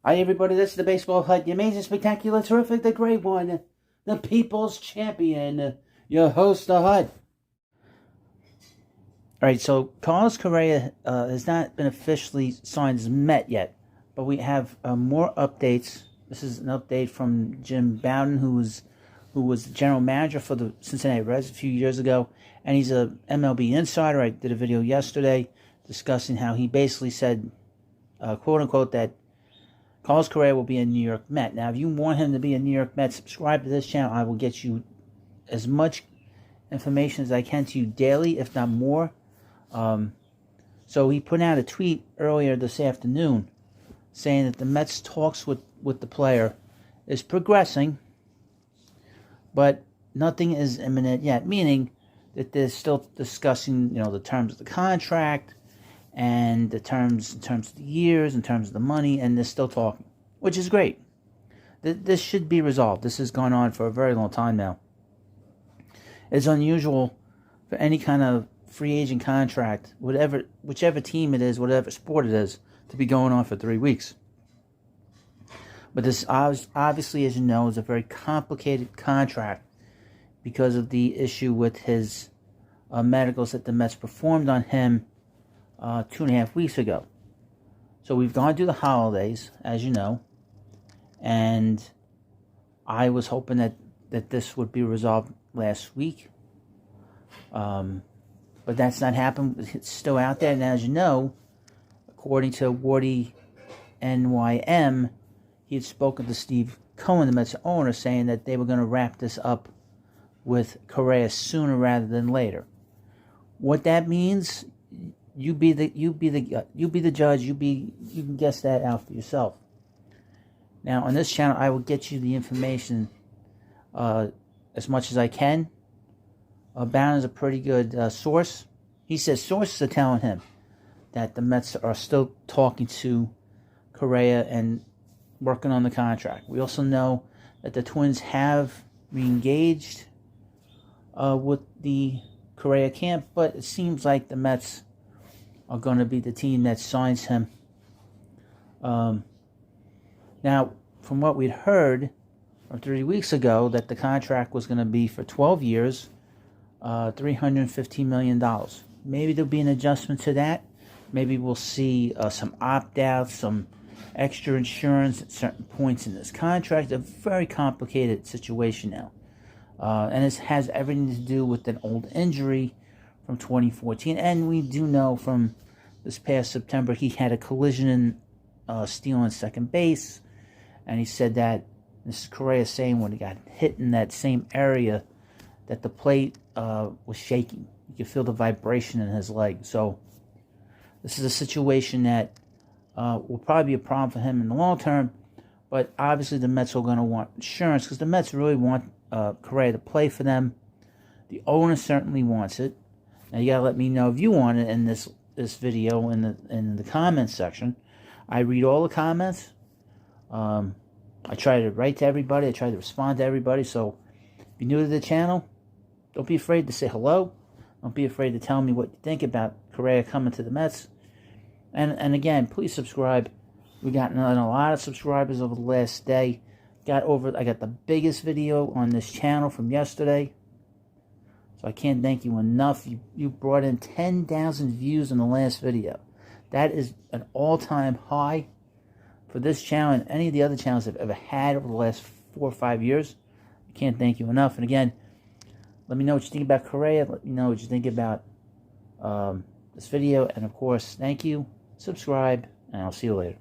Hi everybody, this is the Baseball Hut, the amazing, spectacular, terrific, the great one, the people's champion, your host, the Hut. Alright, so Carlos Correa has not been officially signed as Met yet, but we have more updates. This is an update from Jim Bowden, who was the general manager for the Cincinnati Reds a few years ago, and he's a MLB Insider. I did a video yesterday discussing how he basically said, quote-unquote, that Carlos Correa will be a New York Met. Now, if you want him to be a New York Met, subscribe to this channel. I will get you as much information as I can to you daily, if not more. So he put out a tweet earlier this afternoon saying that the Mets' talks with the player is progressing, but nothing is imminent yet, meaning that they're still discussing, the terms of the contract, and the terms in terms of the years, in terms of the money, and they're still talking, which is great. This should be resolved. This has gone on for a very long time now. It's unusual for any kind of free agent contract, whichever team it is, whatever sport it is, to be going on for 3 weeks. But this obviously, as you know, is a very complicated contract because of the issue with his medicals that the Mets performed on him 2.5 weeks ago. So we've gone through the holidays, as you know, and I was hoping that this would be resolved last week, but that's not happened. It's still out there, and as you know, according to Wardy NYM, he had spoken to Steve Cohen, the Mets owner, saying that they were going to wrap this up with Correa sooner rather than later. What that means, you be the judge. You can guess that out for yourself. Now, on this channel, I will get you the information as much as I can. Bowden is a pretty good source. He says sources are telling him that the Mets are still talking to Correa and working on the contract. We also know that the Twins have re-engaged with the Correa camp, but it seems like the Mets are going to be the team that signs him. Now, from what we'd heard from 3 weeks ago, that the contract was going to be for 12 years, $315 million. Maybe there'll be an adjustment to that. Maybe we'll see some opt-outs, some extra insurance at certain points in this contract. A very complicated situation now. And it has everything to do with an old injury from 2014. And we do know from this past September he had a collision stealing second base. And he said that, this is Correa saying, when he got hit in that same area, that the plate was shaking. You could feel the vibration in his leg. So this is a situation that will probably be a problem for him in the long term. But obviously the Mets are going to want insurance, because the Mets really want Correa to play for them. The owner certainly wants it. Now you got to let me know if you want it in this video in the comments section. I read all the comments. I try to write to everybody. I try to respond to everybody. So if you're new to the channel, don't be afraid to say hello. Don't be afraid to tell me what you think about Correa coming to the Mets. And again, please subscribe. We've gotten a lot of subscribers over the last day. I got the biggest video on this channel from yesterday. So I can't thank you enough. You brought in 10,000 views in the last video. That is an all-time high for this channel and any of the other channels I've ever had over the last 4 or 5 years. I can't thank you enough. And again, let me know what you think about Correa. Let me know what you think about this video. And of course, thank you. Subscribe, and I'll see you later.